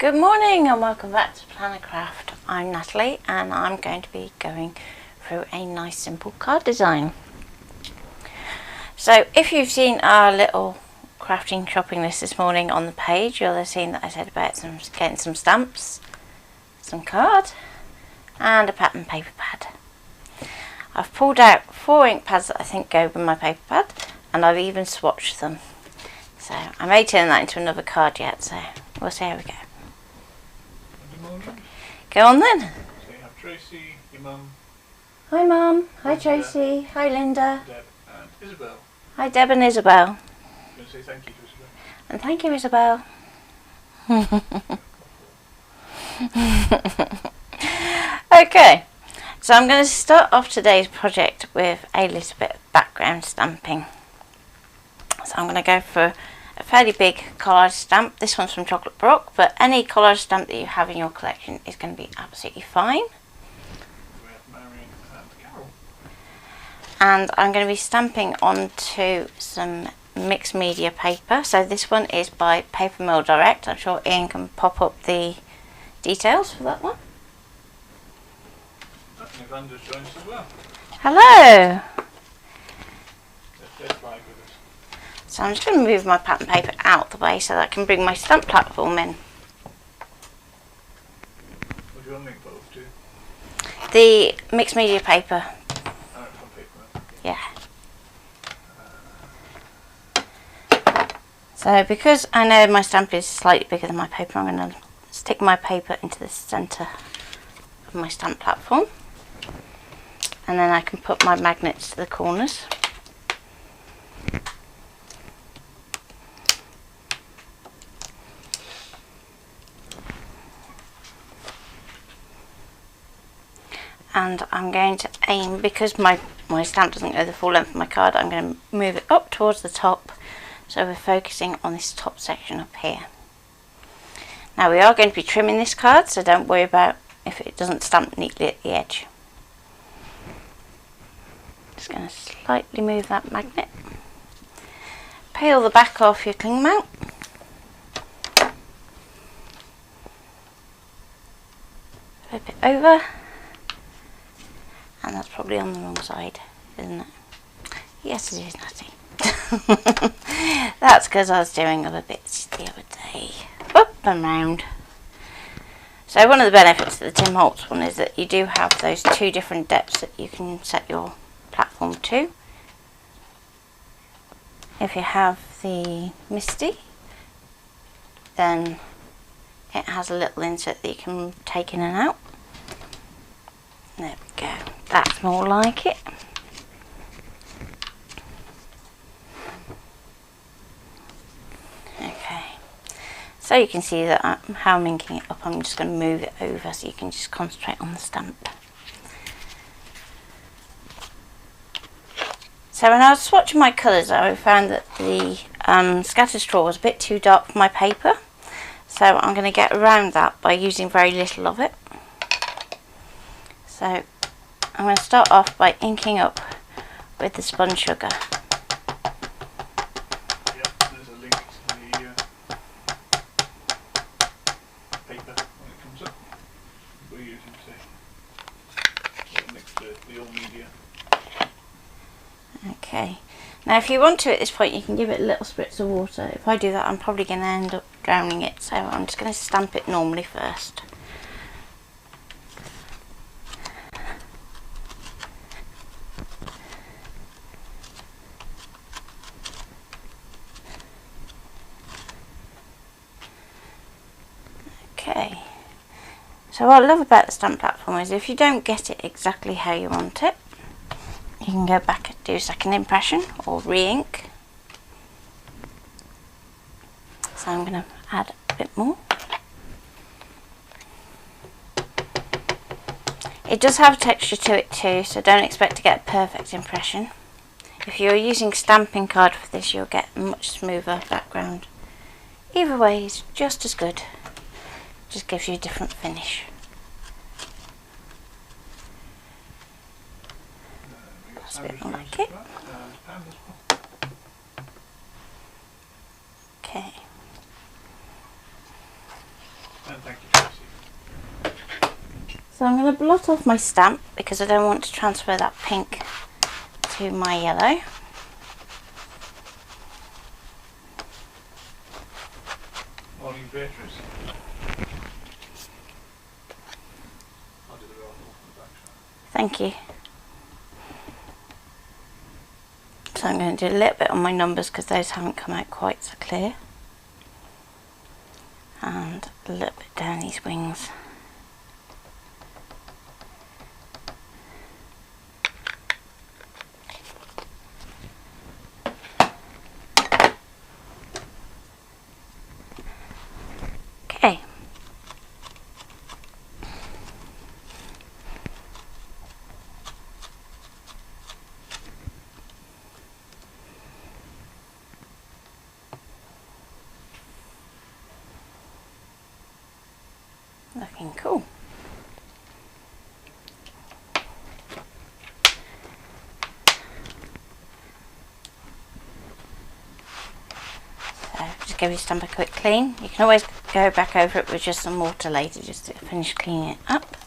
Good morning and welcome back to Planner Craft. I'm Natalie and I'm going to be going through a nice simple card design. So if you've seen our little crafting shopping list this morning on the page, you'll have seen that I said about getting some stamps, some card and a pattern paper pad. I've pulled out 4 ink pads that I think go with my paper pad, and I've even swatched them. So I may turn that into another card yet, so we'll see how we go. Go on then. So you have Tracy, your mum. Hi Mum. Hi Linda, Tracy. Hi Linda. Deb and Isabel. Hi Deb and Isabel. I'm going to say thank you to Isabel. And thank you Isabel. Okay, so I'm going to start off today's project with a little bit of background stamping. So I'm going to go for a fairly big collage stamp. This one's from Chocolate Baroque, but any collage stamp that you have in your collection is going to be absolutely fine. We have Marion and Carol. And I'm going to be stamping onto some mixed media paper. So this one is by Papermill Direct. I'm sure Ian can pop up the details for that one. Nivanda's joined us as well. Hello! They're flag with us. So I'm just going to move my pattern paper out the way so that I can bring my stamp platform in. What do you want to link both to? The mixed media paper. Oh, from Papermill. Yeah. So because I know my stamp is slightly bigger than my paper, I'm going to stick my paper into the centre of my stamp platform. And then I can put my magnets to the corners. And I'm going to aim, because my stamp doesn't go the full length of my card, I'm going to move it up towards the top, so we're focusing on this top section up here. Now we are going to be trimming this card, so don't worry about if it doesn't stamp neatly at the edge. Just going to slightly move that magnet. Peel the back off your cling mount. Flip it over. And that's probably on the wrong side, isn't it? Yes, it is, Natty. That's because I was doing other bits the other day. Up and round. So one of the benefits of the Tim Holtz one is that you do have those 2 different depths that you can set your platform to. If you have the Misty, then it has a little insert that you can take in and out. There we go. That's more like it. Okay. So you can see that how I'm inking it up. I'm just going to move it over so you can just concentrate on the stamp. So when I was swatching my colours, I found that the scattered straw was a bit too dark for my paper. So I'm going to get around that by using very little of it. So I'm going to start off by inking up with the spun sugar. Yep, there's a link to the paper when it comes up. We're using next to the old media. Okay. Now if you want to at this point, you can give it a little spritz of water. If I do that, I'm probably going to end up drowning it. So I'm just going to stamp it normally first. Okay, so what I love about the stamp platform is if you don't get it exactly how you want it, you can go back and do a second impression or re-ink. So I'm going to add a bit more. It does have texture to it too, so don't expect to get a perfect impression. If you're using stamping card for this, you'll get a much smoother background. Either way is just as good. Just gives you a different finish. That's a bit more like it. Okay. And thank you, Tracy. So I'm going to blot off my stamp because I don't want to transfer that pink to my yellow. Morning, Beatrice. I'll do the roll call from the back side. Thank you. So I'm going to do a little bit on my numbers because those haven't come out quite so clear. And a little bit down these wings. Okay. Looking cool. So just give your stamp a quick clean. You can always go back over it with just some water later just to finish cleaning it up.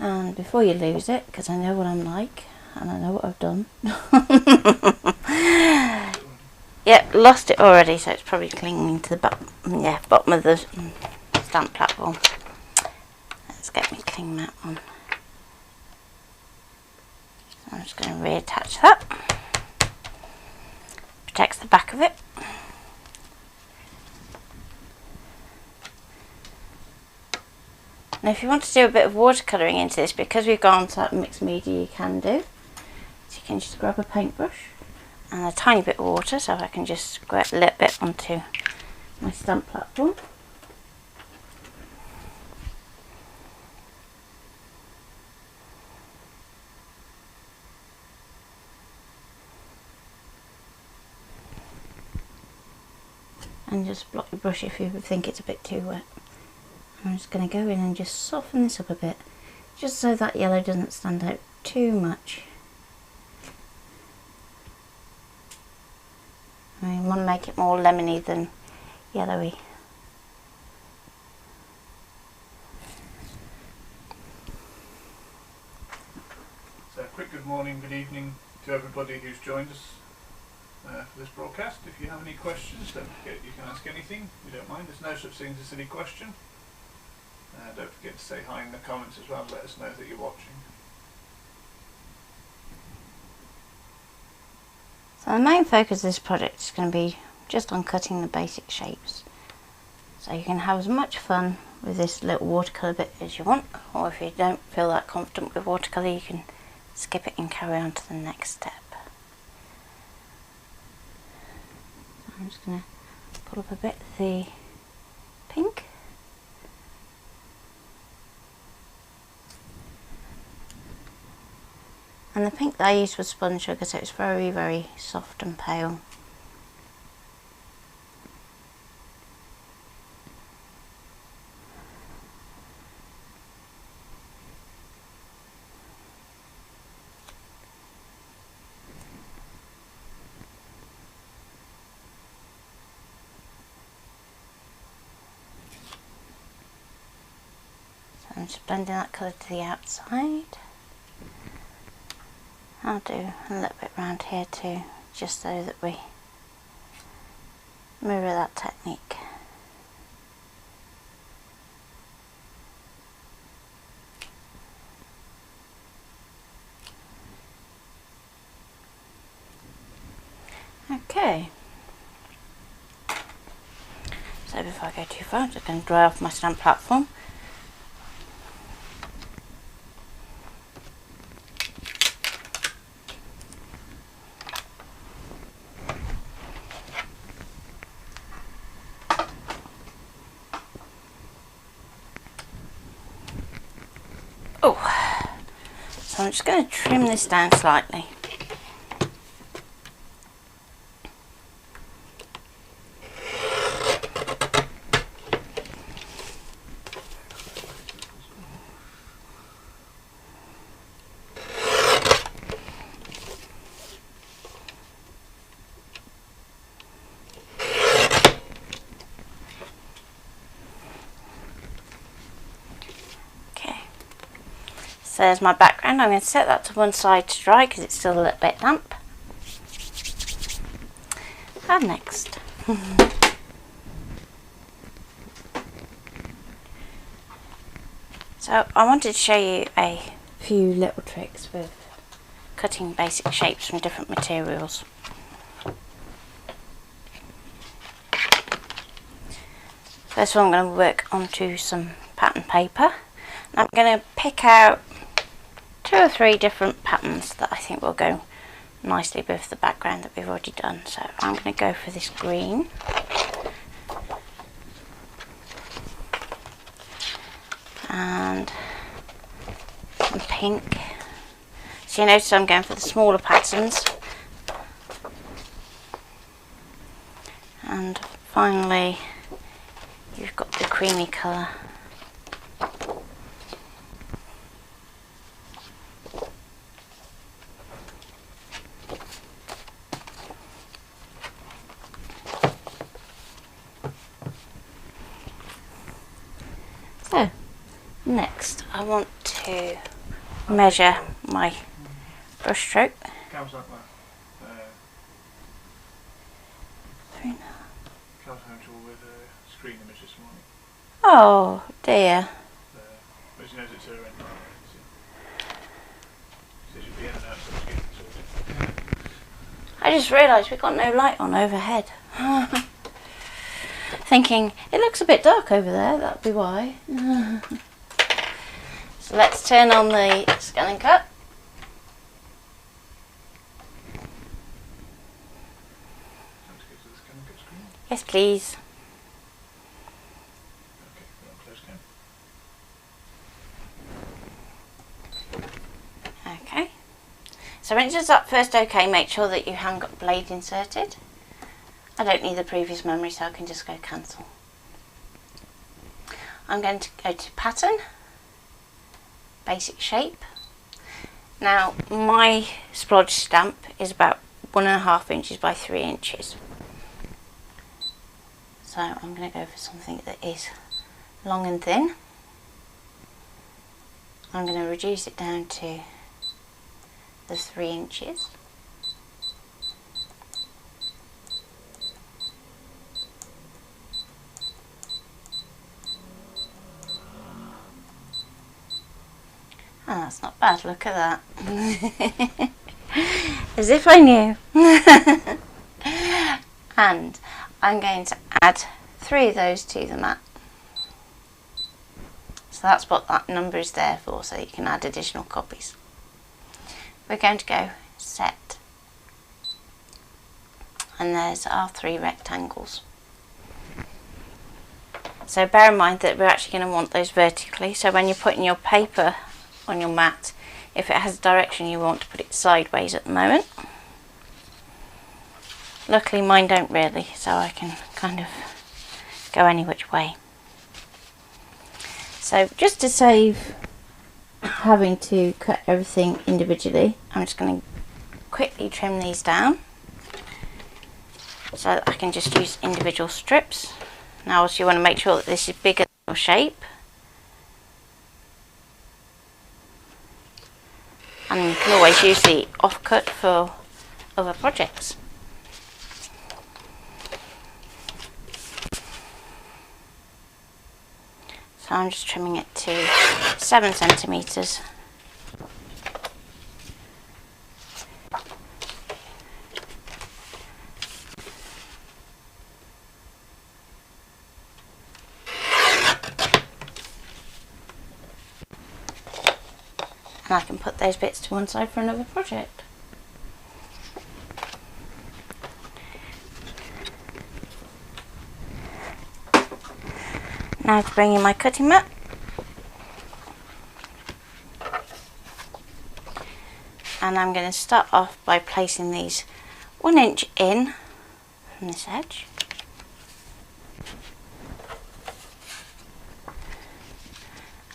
And before you lose it, because I know what I'm like and I know what I've done. Yep, lost it already, so it's probably clinging to the bottom of the stamp platform. Let's get me clean that one. So I'm just going to reattach that. Protects the back of it. Now if you want to do a bit of watercolouring into this, because we've gone to that mixed media, you can do. So you can just grab a paintbrush and a tiny bit of water, so I can just squirt a little bit onto my stamp platform. And just block your brush if you think it's a bit too wet. I'm just going to go in and just soften this up a bit, just so that yellow doesn't stand out too much. I want to make it more lemony than yellowy. So a quick good morning, good evening to everybody who's joined us for this broadcast. If you have any questions, don't forget you can ask anything. We don't mind. There's no such thing as a silly question. Don't forget to say hi in the comments as well. Let us know that you're watching. So the main focus of this project is going to be just on cutting the basic shapes. So you can have as much fun with this little watercolour bit as you want, or if you don't feel that confident with watercolour, you can skip it and carry on to the next step. So I'm just going to pull up a bit of the pink. And the pink that I used was sponge sugar, so it's very, very soft and pale. So I'm just blending that colour to the outside. I'll do a little bit around here too, just so that we mirror that technique. Okay. So before I go too far, I'm just going to dry off my stamp platform. So I'm just going to trim this down slightly. So there's my background. I'm going to set that to one side to dry because it's still a little bit damp. And next. So I wanted to show you a few little tricks with cutting basic shapes from different materials. First of all, I'm going to work onto some pattern paper. And I'm going to pick out 2 or 3 different patterns that I think will go nicely with the background that we've already done. So I'm going to go for this green. And some pink. So you notice I'm going for the smaller patterns. And finally, you've got the creamy colour. So, next I want to measure my brush stroke. Cal's home with a screen image this morning. Oh dear. But she knows it's her end. So she'll be in and out, so it's getting sorted. I just realised we've got no light on overhead. Thinking, it looks a bit dark over there, that'll be why. So let's turn on the ScanNCut. Yes, please. Okay. So when it does that first OK, make sure that you haven't got the blade inserted. I don't need the previous memory, so I can just go cancel. I'm going to go to pattern, basic shape. Now my splodge stamp is about 1.5 inches by 3 inches. So I'm going to go for something that is long and thin. I'm going to reduce it down to the 3 inches. Oh, that's not bad, look at that. As if I knew. And I'm going to add 3 of those to the mat. So that's what that number is there for, so you can add additional copies. We're going to go set. And there's our 3 rectangles. So bear in mind that we're actually going to want those vertically, so when you're putting your paper on your mat, if it has a direction you want to put it sideways at the moment. Luckily mine don't really, so I can kind of go any which way. So just to save having to cut everything individually, I'm just going to quickly trim these down so that I can just use individual strips. Now also you want to make sure that this is bigger than your shape. And you can always use the offcut for other projects. So I'm just trimming it to 7 centimetres. And I can put those bits to one side for another project. Now to bring in my cutting mat. And I'm going to start off by placing these 1 inch in from this edge.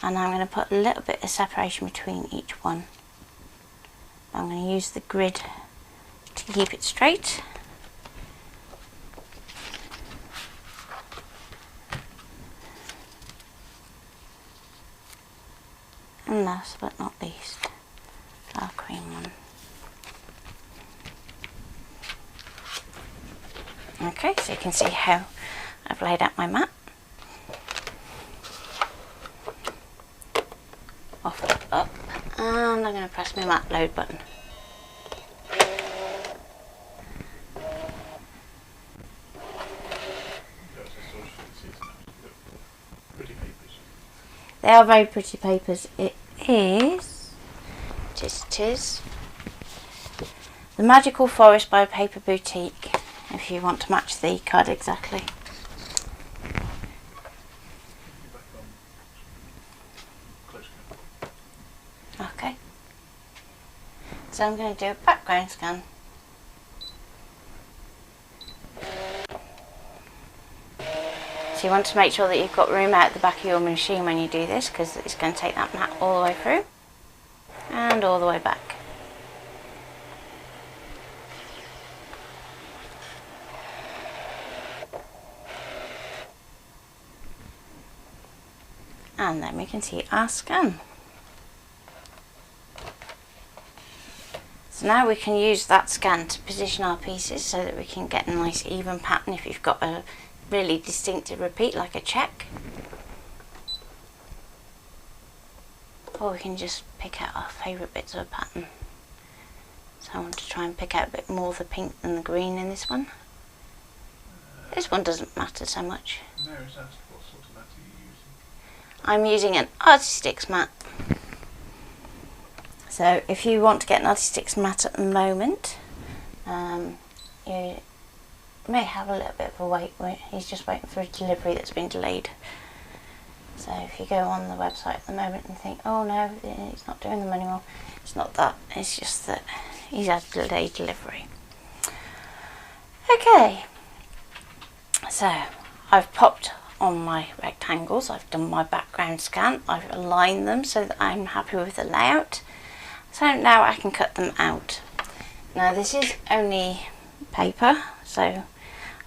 And I'm going to put a little bit of separation between each one. I'm going to use the grid to keep it straight. And And last but not least, our cream one. Okay, so you can see how I've laid out my mat. Off it up, and I'm going to press my mat load button. They are very pretty papers. It is The Magical Forest by Paper Boutique, if you want to match the card exactly. Okay. So I'm going to do a background scan. So you want to make sure that you've got room out the back of your machine when you do this, because it's going to take that mat all the way through and all the way back. And then we can see our scan. So now we can use that scan to position our pieces so that we can get a nice even pattern if you've got a really distinctive repeat like a check. Or we can just pick out our favourite bits of a pattern. So I want to try and pick out a bit more of the pink than the green in this one. This one doesn't matter so much. No, it's asked what sort of mat are you using? I'm using an Artisticks mat. So if you want to get an Artisticks mat at the moment, you may have a little bit of a wait. He's just waiting for a delivery that's been delayed. So if you go on the website at the moment and think, oh no, he's not doing them anymore, it's not that, it's just that he's had a delayed delivery. Okay, so I've popped on my rectangles, I've done my background scan, I've aligned them so that I'm happy with the layout. So now I can cut them out. Now this is only paper, so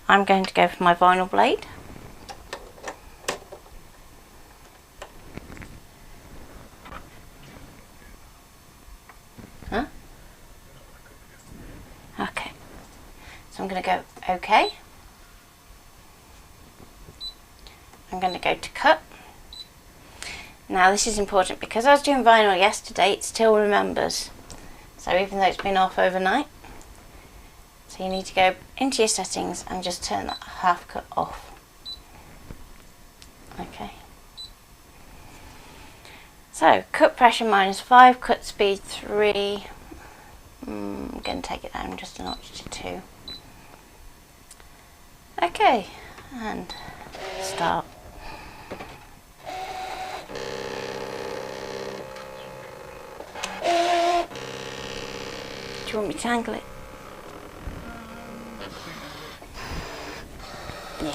I'm going to go for my vinyl blade. Huh? Okay. So I'm going to go OK. I'm going to go to cut. Now this is important because I was doing vinyl yesterday, it still remembers. So even though it's been off overnight, so you need to go into your settings and just turn that half cut off. Okay. So cut pressure -5, cut speed 3. I'm going to take it down just a notch to 2. Okay, and start. Do you want me to angle it? Yeah.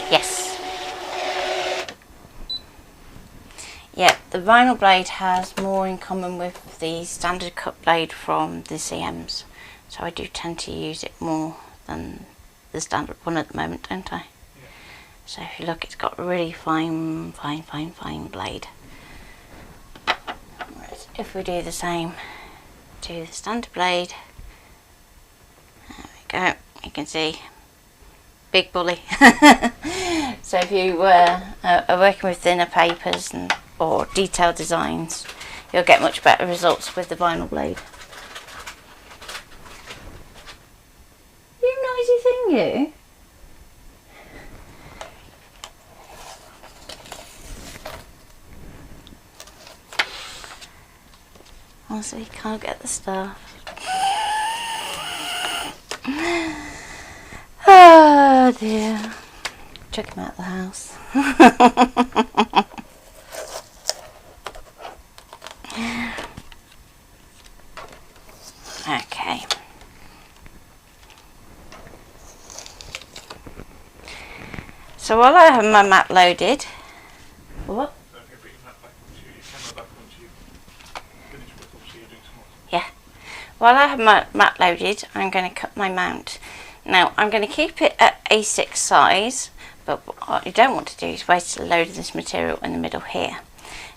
Yes. Yeah, the vinyl blade has more in common with the standard cut blade from the CMs, so I do tend to use it more than the standard one at the moment, don't I? Yeah. So if you look, it's got a really fine blade. Whereas if we do the same to the standard blade, there we go, you can see, big bully. So if you are working with thinner papers or detailed designs, you'll get much better results with the vinyl blade. You noisy thing, you. Also, you can't get the stuff. Oh dear. Chuck him out of the house. Okay. So while I have my mat loaded, what? while I have my mat loaded, I'm going to cut my mount. Now I'm going to keep it at A6 size, but what you don't want to do is waste a load of this material in the middle here.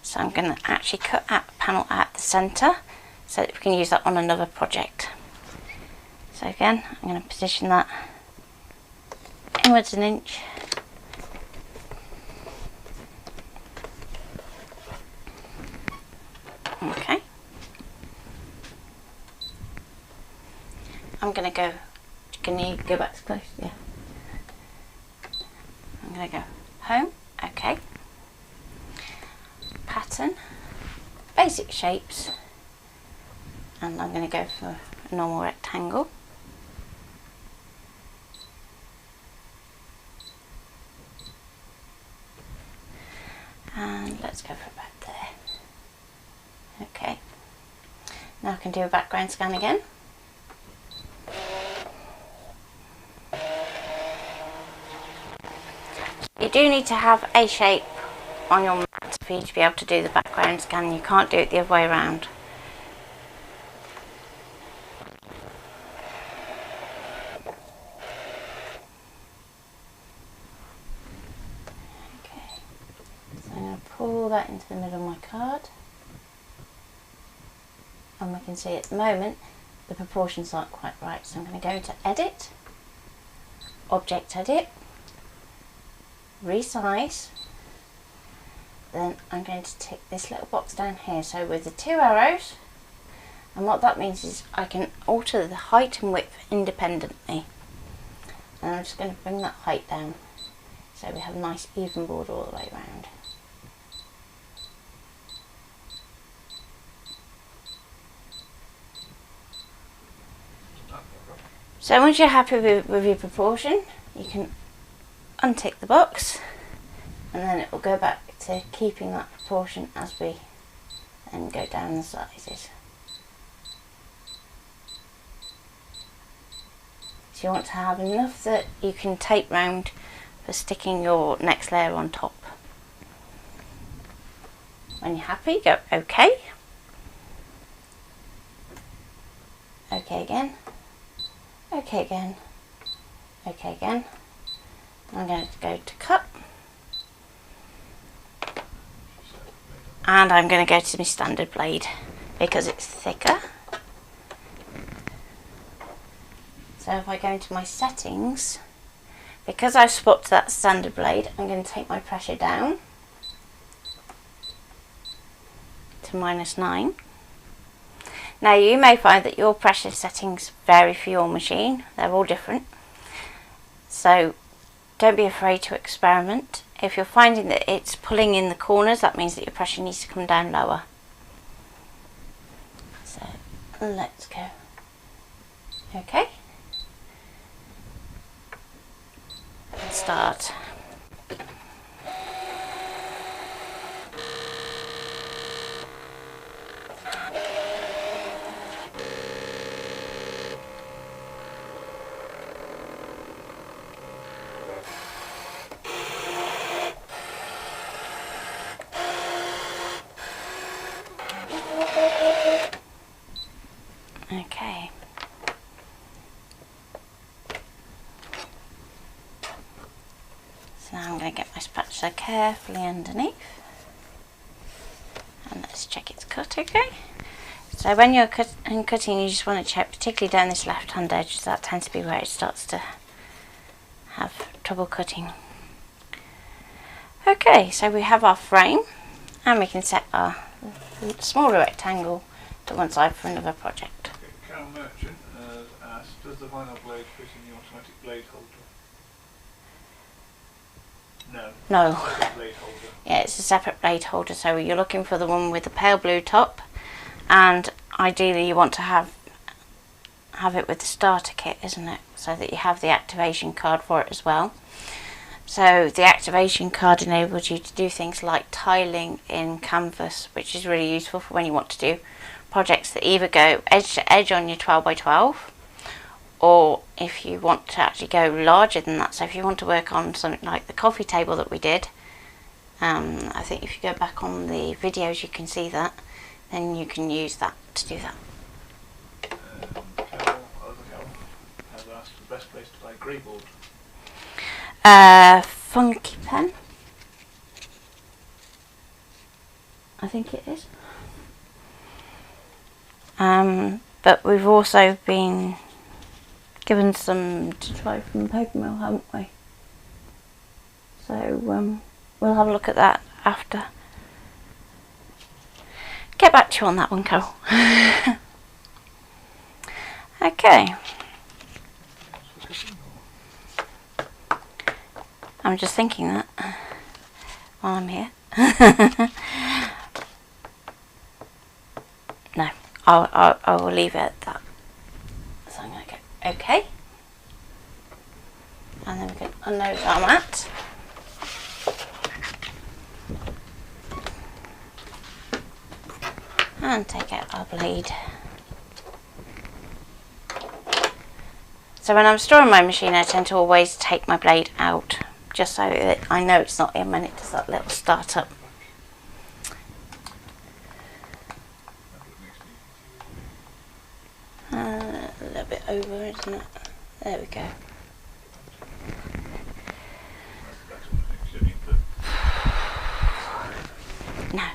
So I'm going to actually cut out a panel at the centre so that we can use that on another project. So again, I'm going to position that inwards an inch. Okay. I'm going to go, can you go back to close? Yeah. I'm going to go home, okay. Pattern, basic shapes, and I'm going to go for a normal rectangle. And let's go for about there. Okay. Now I can do a background scan again. You do need to have a shape on your mat for you to be able to do the background scan. You can't do it the other way around. Okay, so I'm going to pull that into the middle of my card, and we can see at the moment the proportions aren't quite right, so I'm going to go into Edit, Object Edit, Resize. Then I'm going to tick this little box down here, so with the 2 arrows, and what that means is I can alter the height and width independently, and I'm just going to bring that height down so we have a nice even border all the way around. So once you're happy with your proportion, you can untick the box, and then it will go back to keeping that proportion as we then go down the sizes. So you want to have enough that you can tape round for sticking your next layer on top. When you're happy, go OK. OK again. OK again. OK again. I'm going to go to cut. And I'm going to go to my standard blade because it's thicker. So if I go into my settings, because I've swapped that standard blade, I'm going to take my pressure down to -9. Now you may find that your pressure settings vary for your machine. They're all different. So don't be afraid to experiment. If you're finding that it's pulling in the corners, that means that your pressure needs to come down lower. So let's go. Okay. Let's start. Okay. So now I'm going to get my spatula carefully underneath, and let's check it's cut okay. So when you're cutting, you just want to check, particularly down this left hand edge, that tends to be where it starts to have trouble cutting. Okay, so we have our frame, and we can set our smaller rectangle to one side for another project. Carol Merchant has asked, does the vinyl blade fit in the automatic blade holder? No. No. Blade holder. Yeah, it's a separate blade holder, so you're looking for the one with the pale blue top, and ideally you want to have it with the starter kit, isn't it? So that you have the activation card for it as well. So the activation card enables you to do things like tiling in canvas, which is really useful for when you want to do projects that either go edge to edge on your 12 by 12, or if you want to actually go larger than that. So if you want to work on something like the coffee table that we did, I think if you go back on the videos you can see that, then you can use that to do that. best place to buy grey board? Funky Pen, I think it is. But we've also been given some to try from Papermill, haven't we? So we'll have a look at that after. Get back to you on that one, Carol. Okay. I'm just thinking that while I'm here. No, I will leave it at that. So I'm going to go OK. And then we can unload our mat. And take out our blade. So when I'm storing my machine, I tend to always take my blade out, just so that I know it's not in when it does that little start up. A little bit over, isn't it? There we go. No.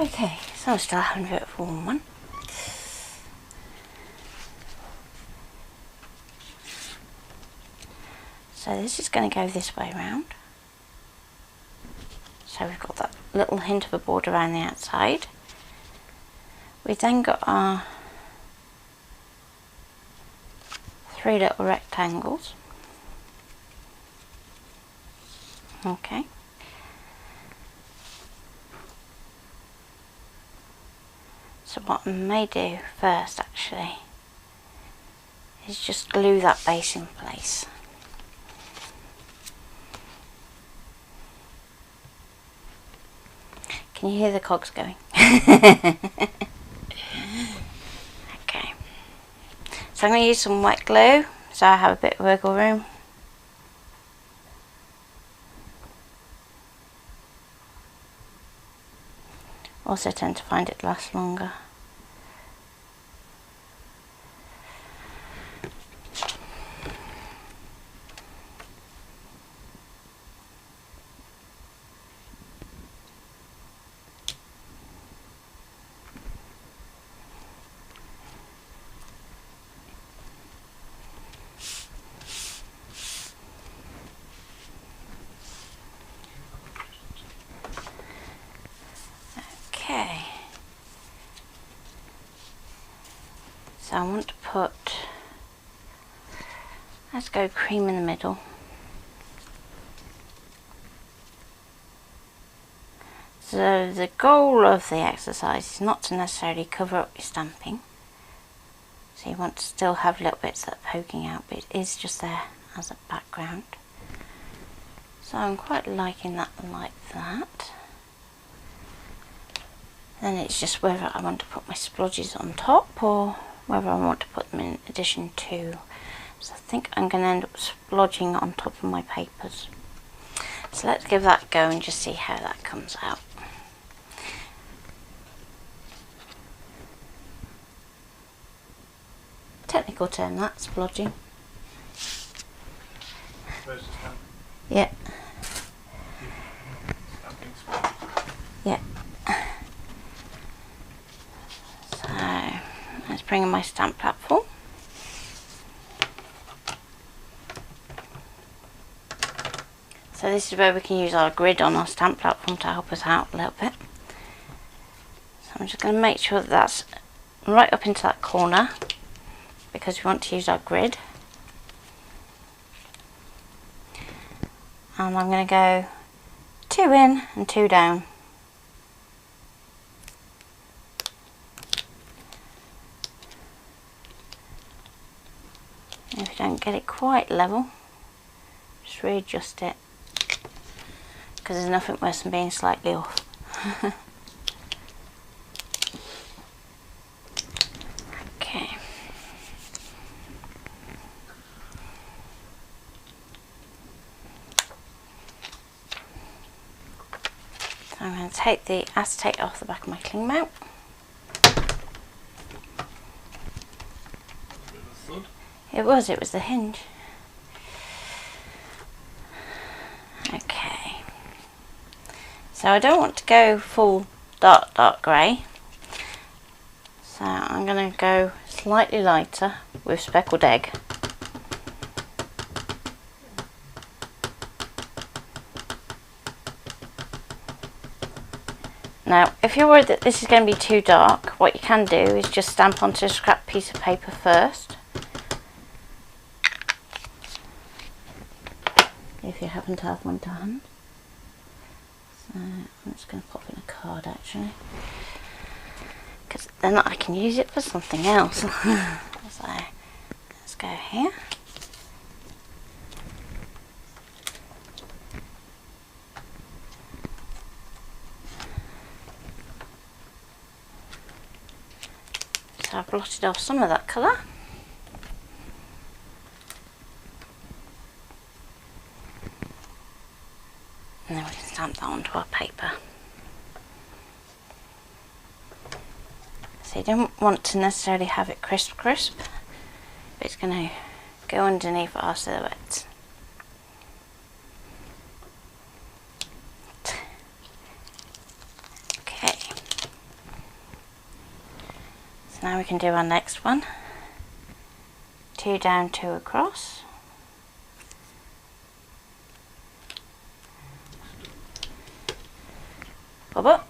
Okay, so I'm still having a bit of a warm one. So this is going to go this way round. So we've got that little hint of a border around the outside. We've then got our 3 little rectangles. Okay. So what I may do first actually is just glue that base in place. Can you hear the cogs going? Okay. So I'm going to use some wet glue so I have a bit of wiggle room. Also tend to find it lasts longer. Okay, so I want to put, let's go cream in the middle. So the goal of the exercise is not to necessarily cover up your stamping. So you want to still have little bits that are poking out, but it is just there as a background. So I'm quite liking that like that. Then it's just whether I want to put my splodges on top or whether I want to put them in addition to. So I think I'm going to end up splodging on top of my papers. So let's give that a go and just see how that comes out. Technical term, that, splodging. Yeah. Yeah. So let's bring in my stamp platform. So this is where we can use our grid on our stamp platform to help us out a little bit. So I'm just going to make sure that that's right up into that corner because we want to use our grid. And I'm going to go 2 in and 2 down. If you don't get it quite level, just readjust it, because there's nothing worse than being slightly off. Okay. So I'm going to take the acetate off the back of my cling mount. It was the hinge. Okay. So I don't want to go full dark grey. So I'm going to go slightly lighter with speckled egg. Now, if you're worried that this is going to be too dark, what you can do is just stamp onto a scrap piece of paper first. If you happen to have one to hand. So I'm just going to pop in a card actually, because then I can use it for something else. So let's go here. So I've blotted off some of that colour. And then we can stamp that onto our paper. So you don't want to necessarily have it crisp, but it's going to go underneath our silhouettes. Okay. So now we can do our next one. 2 down, 2 across. Bubba.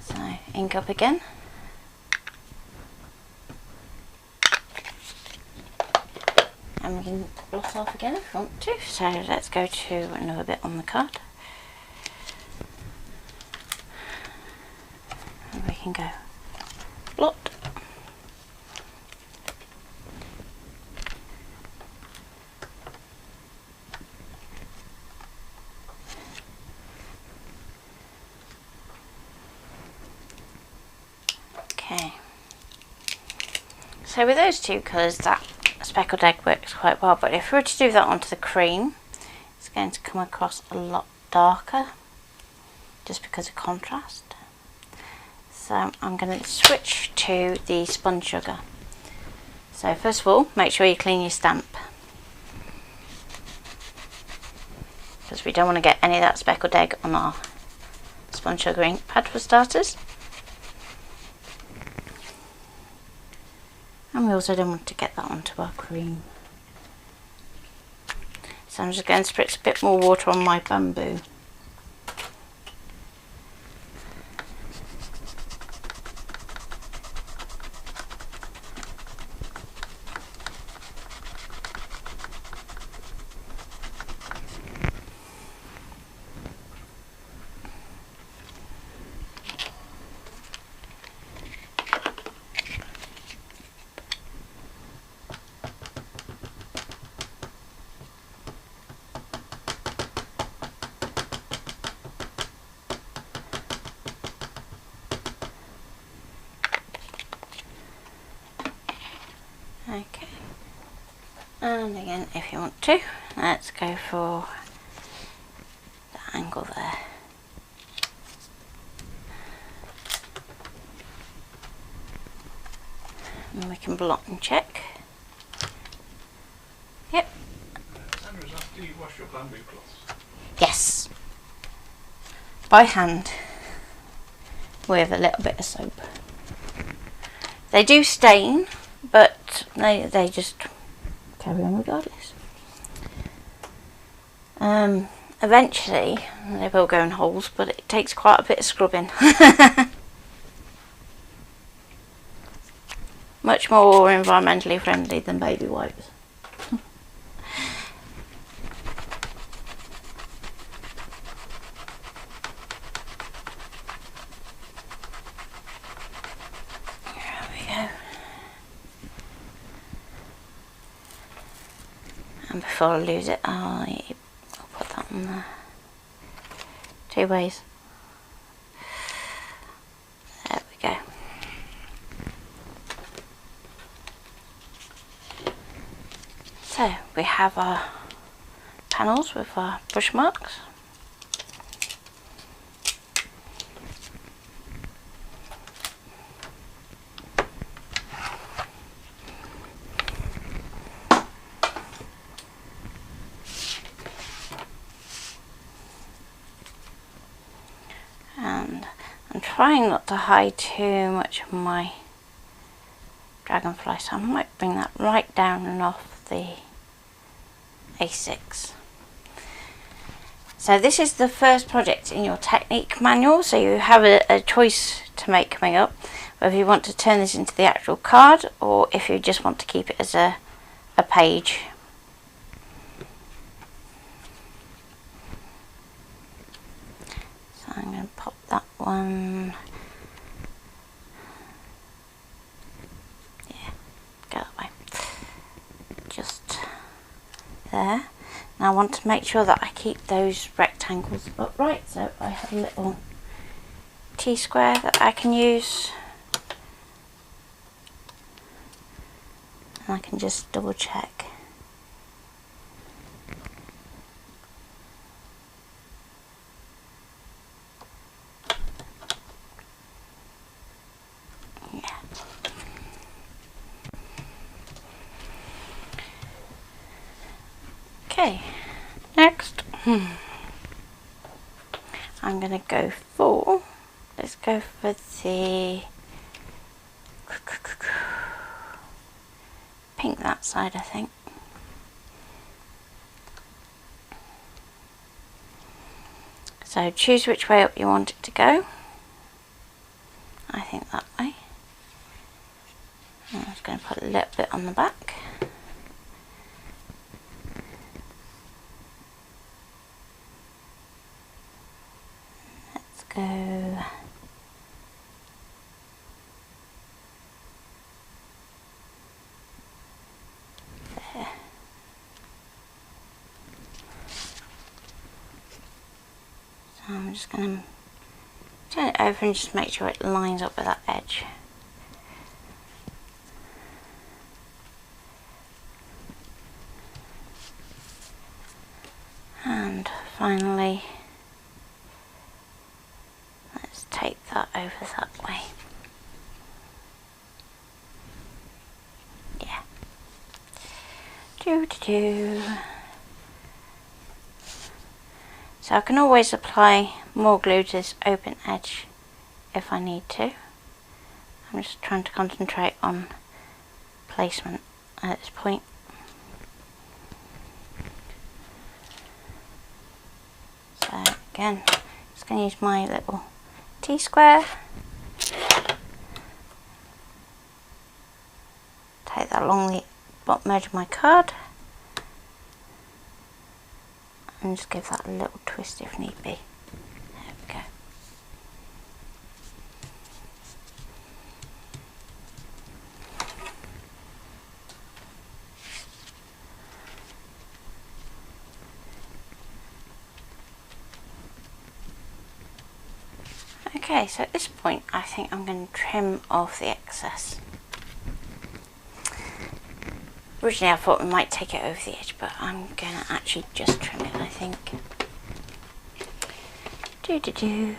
So ink up again. And we can blot off again if we want to. So let's go to another bit on the card. And we can go blot. Okay, so with those two colours that speckled egg works quite well, but if we were to do that onto the cream, it's going to come across a lot darker just because of contrast. So I'm going to switch to the spun sugar. So first of all, make sure you clean your stamp, because we don't want to get any of that speckled egg on our spun sugar ink pad for starters. And we also don't want to get that onto our cream. So I'm just going to spritz a bit more water on my bamboo. Okay, and again if you want to, let's go for the angle there. And we can blot and check. Yep. Sandra, is after you wash your bamboo cloths? Yes. By hand with a little bit of soap. They do stain, but they just carry on regardless. Eventually they will go in holes, but it takes quite a bit of scrubbing. Much more environmentally friendly than baby wipes. There we go. And before I lose it, I'll put that on there. 2 ways. There we go. So we have our panels with our brush marks. trying not to hide too much of my dragonfly, so I might bring that right down and off the A6. So this is the first project in your technique manual, so you have a choice to make coming up, whether you want to turn this into the actual card or if you just want to keep it as a page. So I'm going to pop that one, yeah, go that way, just there. Now I want to make sure that I keep those rectangles upright, so I have a little T-square that I can use, and I can just double check. Yeah. Okay, next I'm going to go for, let's go for the pink that side, I think. So choose which way up you want it to go. I think that way. I'm just going to put a little bit on the back. Let's go there. So I'm just going to turn it over and just make sure it lines up with that edge. And finally, let's take that over that way. Yeah. Do. So I can always apply more glue to this open edge if I need to. I'm just trying to concentrate on placement at this point. So again, just going to use my little T-square. Take that along the bottom edge of my card. And just give that a little twist if need be. There we go. Okay, so at this point I think I'm going to trim off the excess. Originally I thought we might take it over the edge, but I'm going to actually just trim it, I think. Do.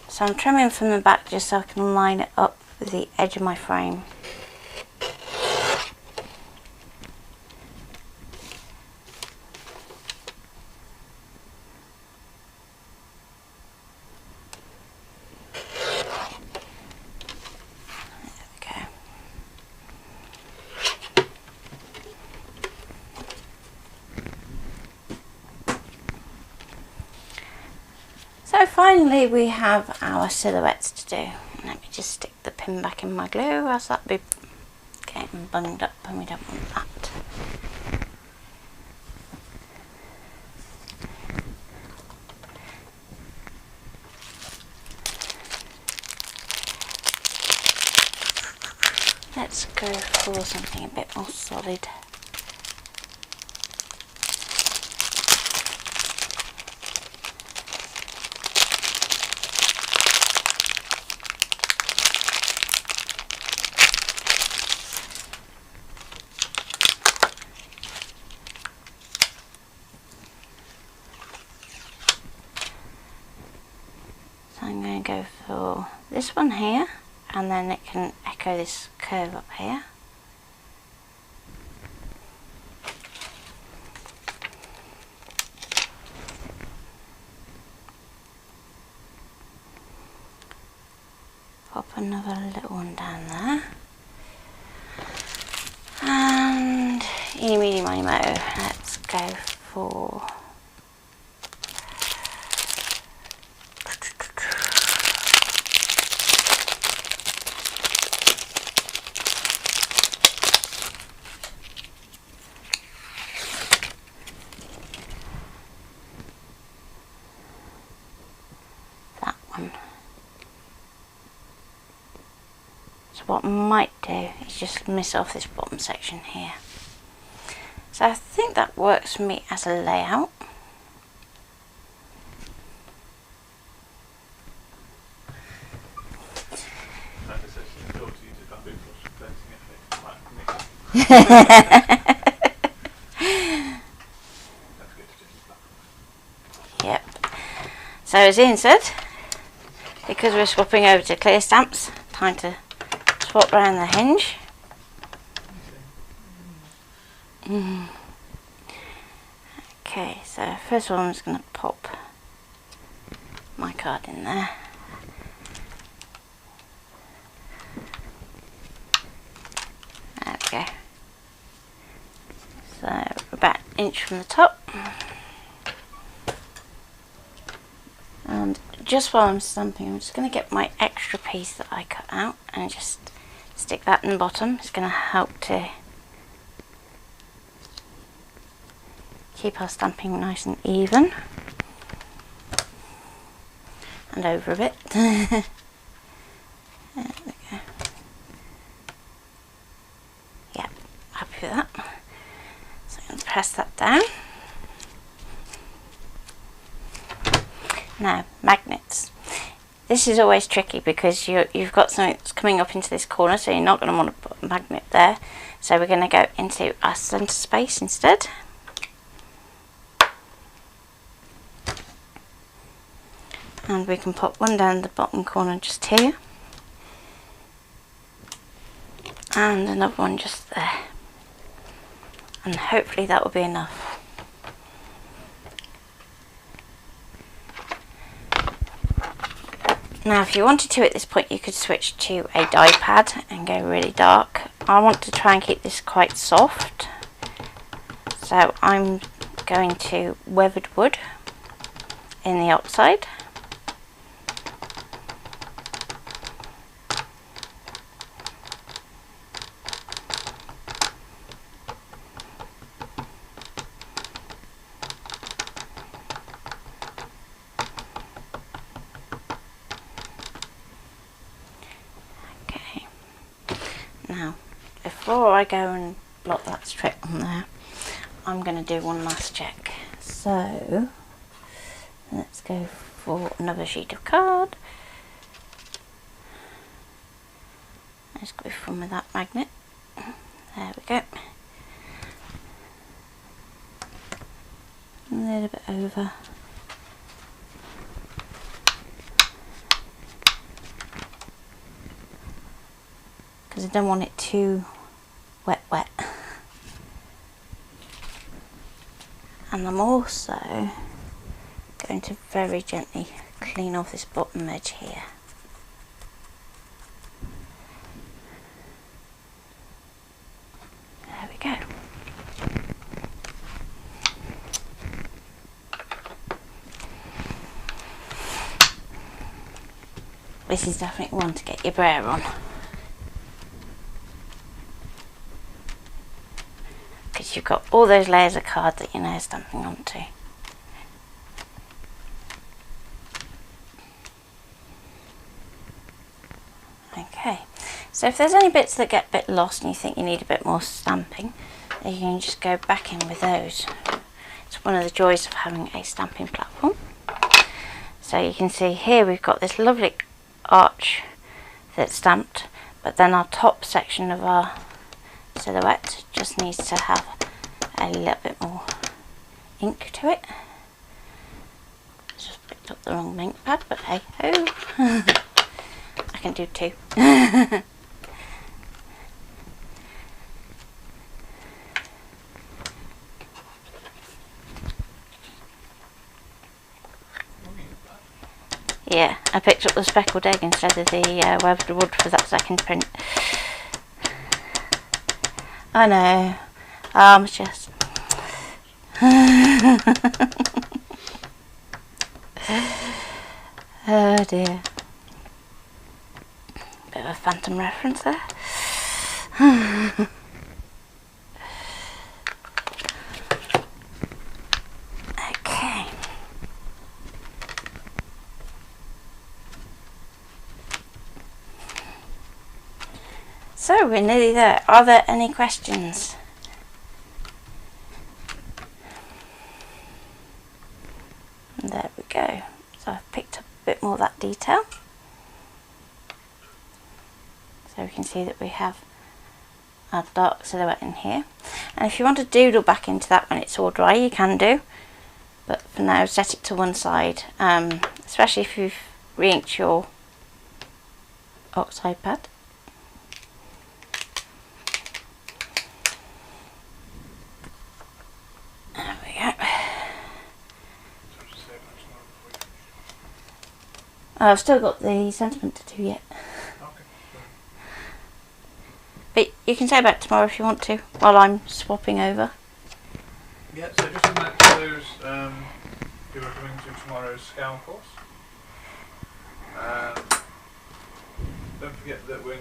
So I'm trimming from the back just so I can line it up with the edge of my frame. So finally we have our silhouettes to do. Let me just stick the pin back in my glue, else that'll be getting bunged up and we don't want that. Let's go for something a bit more solid. I'm going to go for this one here, and then it can echo this curve up here. Pop another little one down there. And eeny, meeny, miny, mo. Let's go for that one. So what I might do is just miss off this bottom section here. So I think that works for me as a layout. Yep. So as Ian said, because we're swapping over to clear stamps, time to swap around the hinge. Okay, so first of all I'm just going to pop my card in there. There we go. So about an inch from the top. And just while I'm stamping, I'm just going to get my extra piece that I cut out and just stick that in the bottom. It's going to help to keep our stamping nice and even. And over a bit. There we go. Yeah, happy with that. So I'm going to press that down. Now, magnets. This is always tricky because you've got something that's coming up into this corner, so you're not going to want to put a magnet there. So we're going to go into our centre space instead. And we can pop one down the bottom corner just here. And another one just there. And hopefully that will be enough. Now if you wanted to at this point you could switch to a die pad and go really dark. I want to try and keep this quite soft. So I'm going to weathered wood in the oxide. Now, before I go and block that strip on there, I'm going to do one last check. So, let's go for another sheet of card. Let's go from with that magnet. There we go. A little bit over. Because I don't want it too wet. And I'm also going to very gently clean off this bottom edge here. There we go. This is definitely one to get your brayer on. Because you've got all those layers of card that you're now stamping onto. Okay, so if there's any bits that get a bit lost and you think you need a bit more stamping, then you can just go back in with those. It's one of the joys of having a stamping platform. So you can see here we've got this lovely arch that's stamped, but then our top section of our silhouette just needs to have a little bit more ink to it. Just picked up the wrong ink pad, but hey ho. I can do two. Yeah, I picked up the speckled egg instead of the webbed wood for that second print. I know. I'm just... Oh dear. Bit of a phantom reference there. Okay. So we're nearly there. Are there any questions? And there we go. So I've picked up a bit more of that detail. So we can see that we have our dark silhouette in here. And if you want to doodle back into that when it's all dry, you can do. But for now, set it to one side, especially if you've re-inked your oxide pad. There we go. I've still got the sentiment to do yet. But you can say about tomorrow if you want to, while I'm swapping over. Yeah, so just a note to those who are coming to tomorrow's scowl course. Don't forget that we're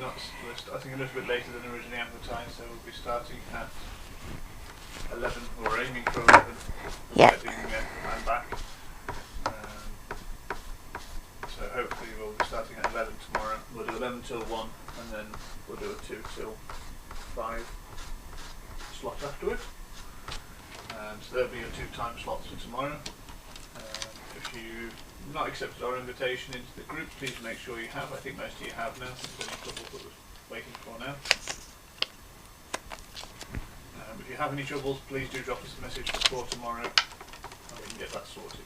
starting a little bit later than originally advertised, so we'll be starting at 11, or aiming for 11. Yeah. I'm back. So hopefully we'll be starting at 11 tomorrow. We'll do 11 till 1, and then we'll do a 2 till 5 slot afterwards. So there'll be your 2 time slots for tomorrow. If you've not accepted our invitation into the group, please make sure you have. I think most of you have now. If there's any trouble that was waiting for now. If you have any troubles, please do drop us a message before tomorrow and we can get that sorted.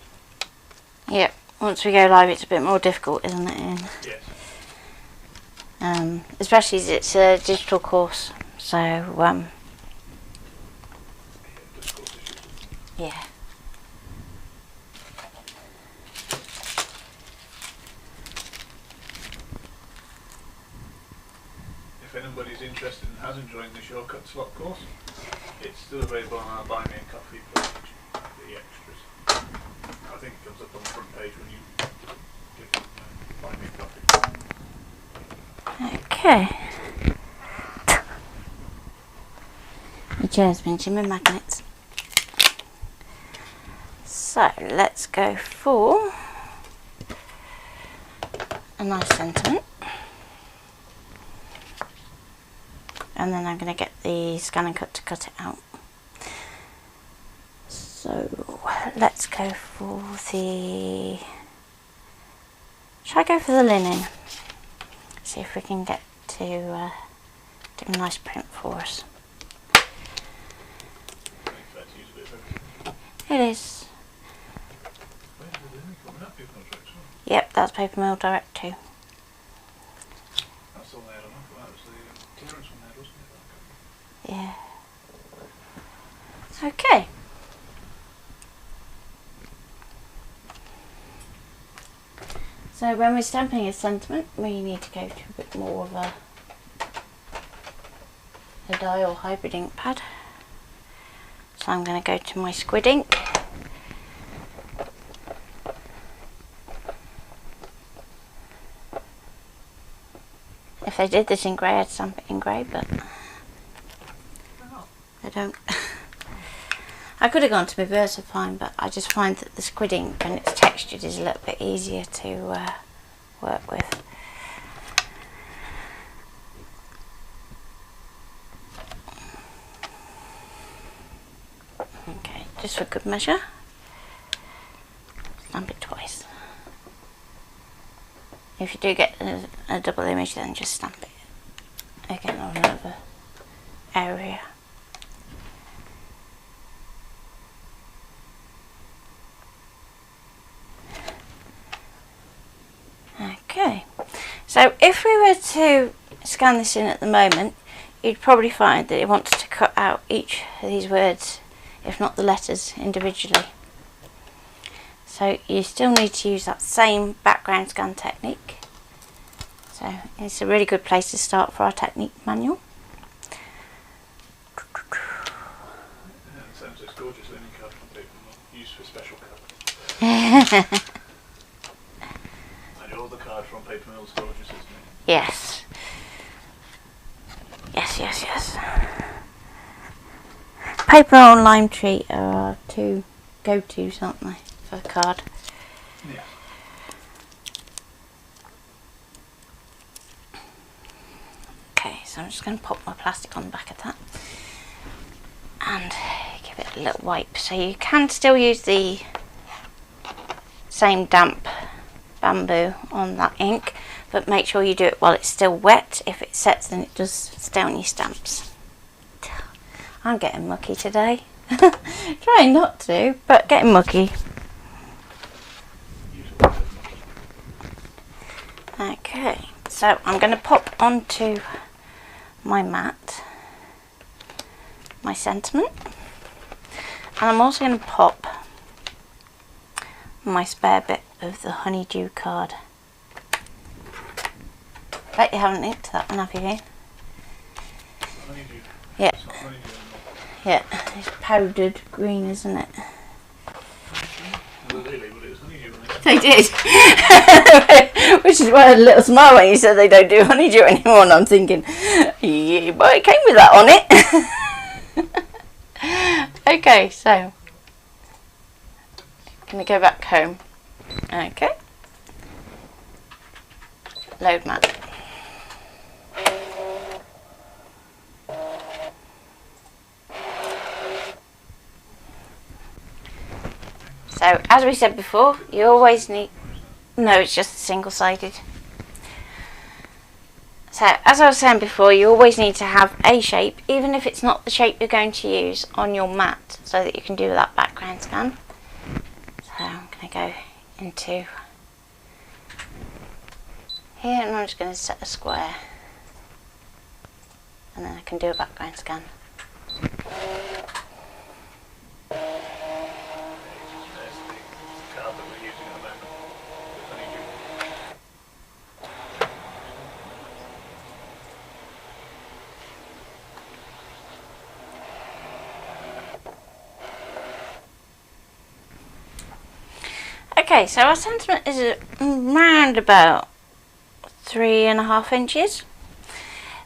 Yep, once we go live it's a bit more difficult, isn't it, Ian? Yes. Especially as it's a digital course, so yeah. If anybody's interested and hasn't joined the Shortcut slot course, it's still available on our Buy Me a Coffee page, the extras. I think it comes up on the front page when you click Buy Me a Coffee. Okay. Your chair's pinching my magnets. So let's go for a nice sentiment. And then I'm going to get the ScanNCut to cut it out. So let's go for the... Shall I go for the linen? See if we can get to do a nice print for us. It is. Yep, that's Papermill Direct too. That's all there, that was the clearance one there, wasn't it? Yeah. Okay. So when we're stamping a sentiment, we need to go to a bit more of a dye or hybrid ink pad. So I'm going to go to my squid ink. If they did this in grey, I'd stamp it in grey, but they don't. I could have gone to my VersaFine, but I just find that the squid ink, when it's textured, is a little bit easier to work with. Okay, just for good measure, stamp it twice. If you do get a double image, then just stamp it again on another area. Okay, so if we were to scan this in at the moment, you'd probably find that it wants to cut out each of these words, if not the letters, individually. So you still need to use that same background scan technique. So it's a really good place to start for our technique manual. Sounds this gorgeous linen card from Papermill, used for special covers. And all the card from Papermill's gorgeous, isn't it? Yes. Yes. Papermill and Lime Tree are our two go-tos, aren't they, for the card? Yeah. Okay, so I'm just going to pop my plastic on the back of that and give it a little wipe. So you can still use the same damp bamboo on that ink, but make sure you do it while it's still wet. If it sets, then it does stay on your stamps. I'm getting mucky today. Trying not to, but getting mucky. Okay, so I'm going to pop onto my mat my sentiment, and I'm also going to pop my spare bit of the honeydew card. Bet you haven't inked that one, have you, Ian? Honeydew. Yeah. It's not honeydew anymore. Yeah, it's powdered green, isn't it? Well, they labelled it as honeydew, wasn't it? They did. Which is why I had a little smile when you said they don't do honeydew anymore, and I'm thinking, yeah, well, it came with that on it. Okay, so I'm going to go back home. Okay. Load mat. So, as we said before, you always need... No, it's just single-sided. So, as I was saying before, you always need to have a shape, even if it's not the shape you're going to use on your mat, so that you can do that background scan. So, I'm going to go into here, and I'm just going to set a square. And then I can do a background scan. Okay, so our sentiment is around about 3.5 inches.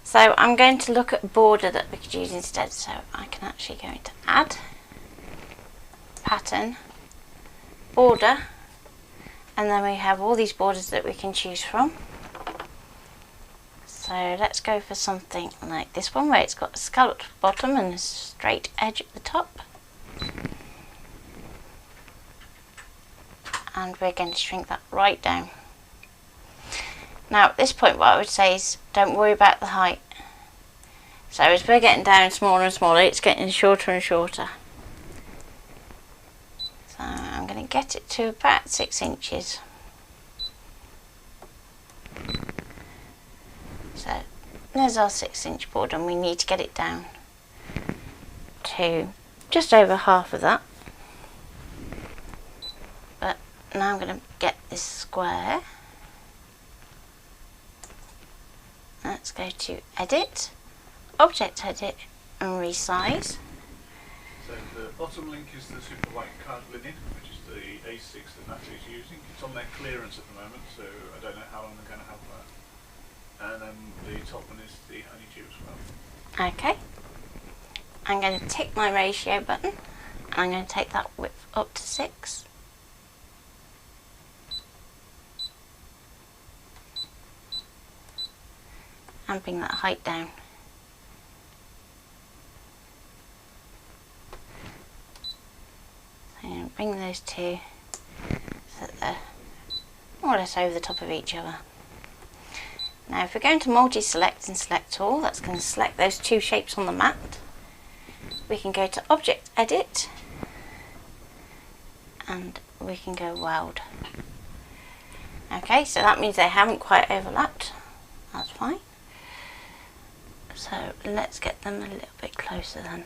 So I'm going to look at border that we could use instead. So I can actually go into add, pattern, border, and then we have all these borders that we can choose from. So let's go for something like this one, where it's got a scalloped bottom and a straight edge at the top. And we're going to shrink that right down. Now at this point, what I would say is don't worry about the height. So as we're getting down smaller and smaller, it's getting shorter and shorter. So I'm going to get it to about 6 inches. So there's our 6-inch border, and we need to get it down to just over half of that. But now I'm going to get this square. Let's go to edit, object edit, and resize. So the bottom link is the super white card linen, which is the A6 that Natalie's using. It's on their clearance at the moment, so I don't know how long they're going to have that. And then the top one is the honeydew as well. Okay. I'm going to tick my ratio button, and I'm going to take that width up to 6. And bring that height down. So I'm going to bring those two so that they're more or less over the top of each other. Now if we're going to multi-select and select all, that's going to select those two shapes on the mat. We can go to object edit, and we can go weld. Okay, so that means they haven't quite overlapped. That's fine. So let's get them a little bit closer then.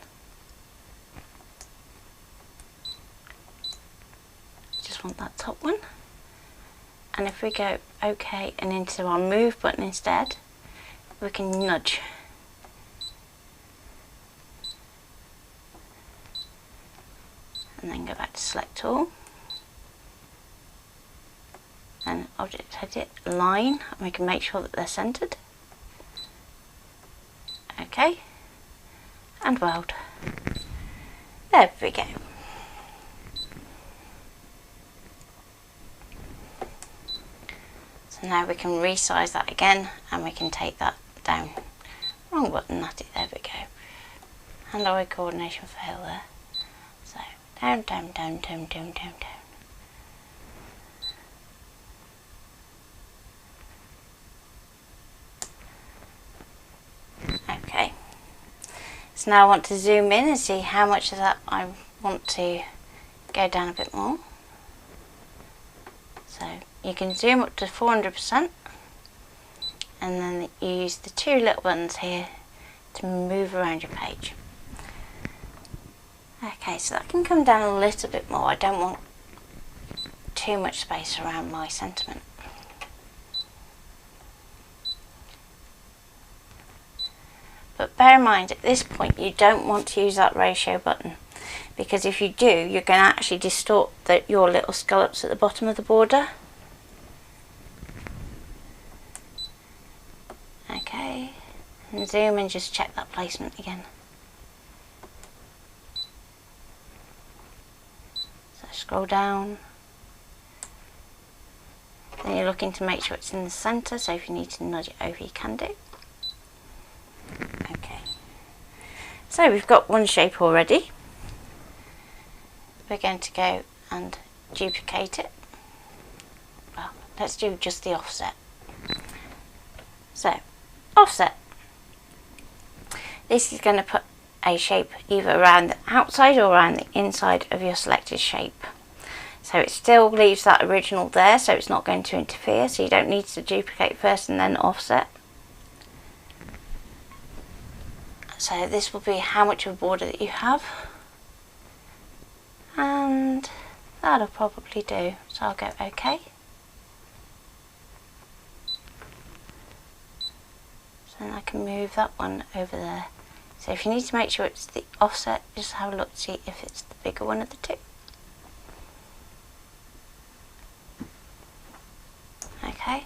Just just want that top one. And if we go OK and into our move button instead, we can nudge. And then go back to select all. And object edit, line, and we can make sure that they're centered. OK. And weld. There we go. So now we can resize that again and we can take that down. Wrong button, Natalie, there we go. Hand-eye coordination fail there. So down, down, down, down, down, down, down. Okay. So now I want to zoom in and see how much of that I want to go down a bit more. So you can zoom up to 400% and then you use the two little buttons here to move around your page. Okay, so that can come down a little bit more. I don't want too much space around my sentiment. But bear in mind, at this point you don't want to use that ratio button, because if you do, you're going to actually distort your little scallops at the bottom of the border. Okay, and zoom and just check that placement again. So scroll down. Then you're looking to make sure it's in the centre, so if you need to nudge it over, you can do. Okay, so we've got one shape already. We're going to go and duplicate it. Well, let's do just the offset. So, offset. This is going to put a shape either around the outside or around the inside of your selected shape. So it still leaves that original there, so it's not going to interfere, so you don't need to duplicate first and then offset. So this will be how much of a border that you have, and that'll probably do. So I'll go OK. So then I can move that one over there. So if you need to make sure it's the offset, just have a look to see if it's the bigger one of the two. Okay.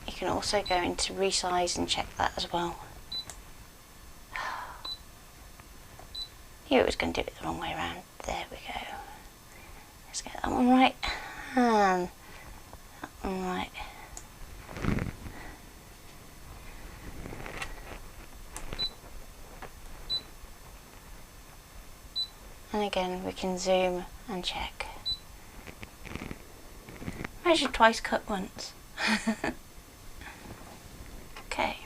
You can also go into resize and check that as well. Here it was going to do it the wrong way around. There we go. Let's get that one right and that one right. And again we can zoom and check. Measure twice, cut once. Okay.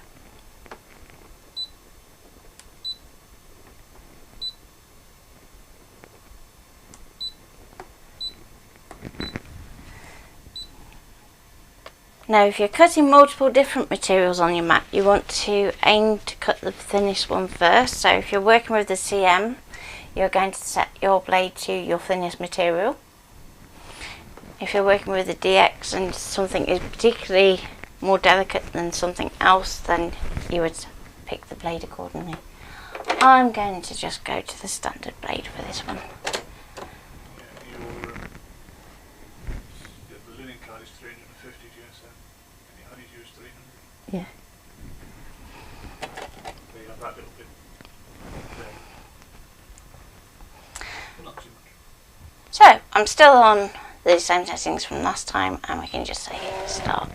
Now if you're cutting multiple different materials on your mat, you want to aim to cut the thinnest one first. So if you're working with the CM, you're going to set your blade to your thinnest material. If you're working with the DX and something is particularly more delicate than something else, then you would pick the blade accordingly. I'm going to just go to the standard blade for this one. The linen card is 350 GSM, and your honeydew is 300. Yeah. So you have that little bit there. But not too much. So I'm still on the same settings from last time, and we can just say start.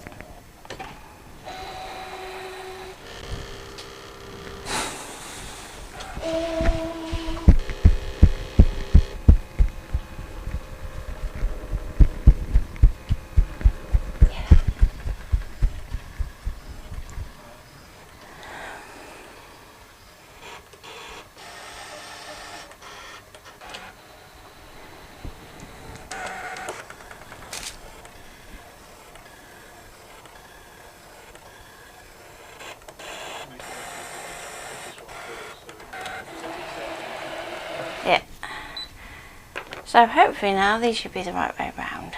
So hopefully now these should be the right way round.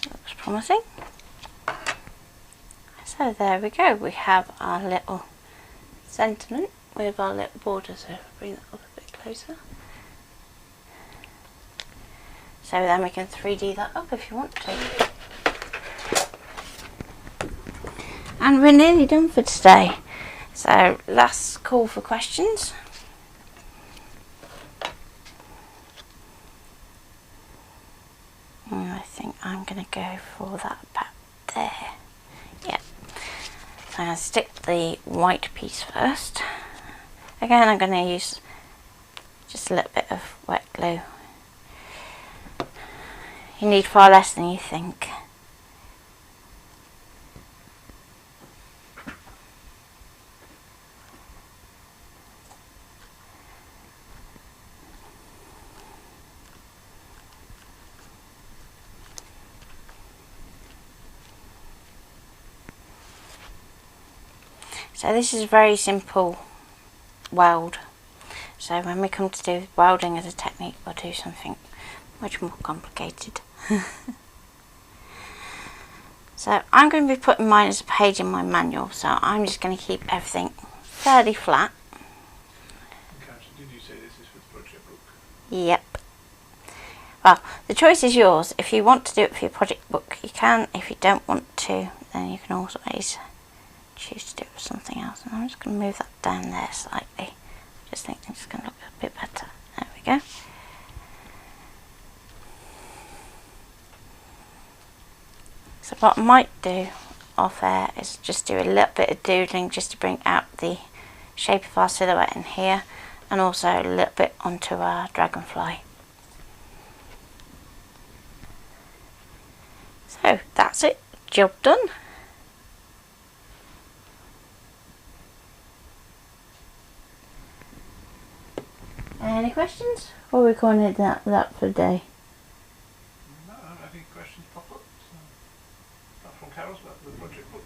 Looks promising. So there we go, we have our little sentiment with our little border, so bring that up a bit closer. So then we can 3D that up if you want to. And we're nearly done for today. So last call for questions. And I think I'm going to go for that back there. Yeah. So I'm going to stick the white piece first. Again, I'm going to use just a little bit of wet glue. You need far less than you think. So this is a very simple weld. So when we come to do welding as a technique, we'll do something much more complicated. So I'm going to be putting mine as a page in my manual, so I'm just going to keep everything fairly flat. Okay, so did you say this is for the project book? Yep. Well, the choice is yours. If you want to do it for your project book, you can. If you don't want to, then you can always choose to do it for something else. And I'm just going to move that down there slightly. Just think it's going to look a bit better. There we go. So what I might do off air is just do a little bit of doodling just to bring out the shape of our silhouette in here, and also a little bit onto our dragonfly. So that's it, job done. Any questions? Or are we calling it that for the day? No, I don't have any questions pop up. So, apart from Carol's about the project book.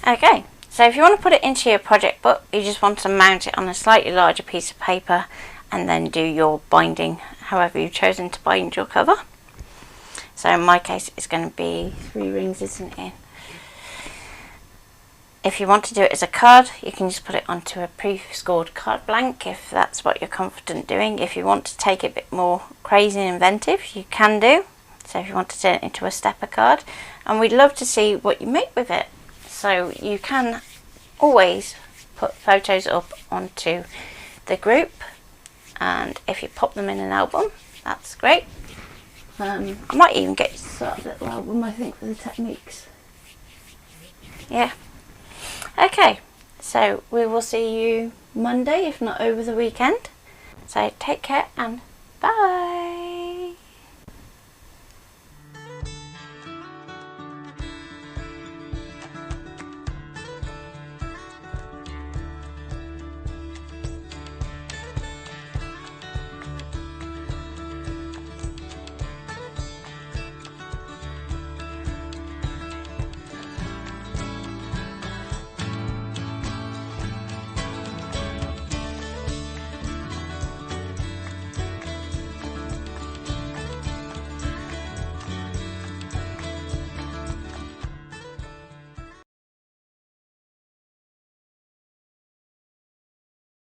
Okay, so if you want to put it into your project book, you just want to mount it on a slightly larger piece of paper and then do your binding however you've chosen to bind your cover. So in my case it's going to be 3 rings, isn't it? If you want to do it as a card, you can just put it onto a pre-scored card blank if that's what you're confident doing. If you want to take it a bit more crazy and inventive, you can do. So if you want to turn it into a stepper card, and we'd love to see what you make with it. So you can always put photos up onto the group, and if you pop them in an album, that's great. I might even get you to start a little album, I think, for the techniques. Yeah. Okay, so we will see you Monday, if not over the weekend. So take care and bye.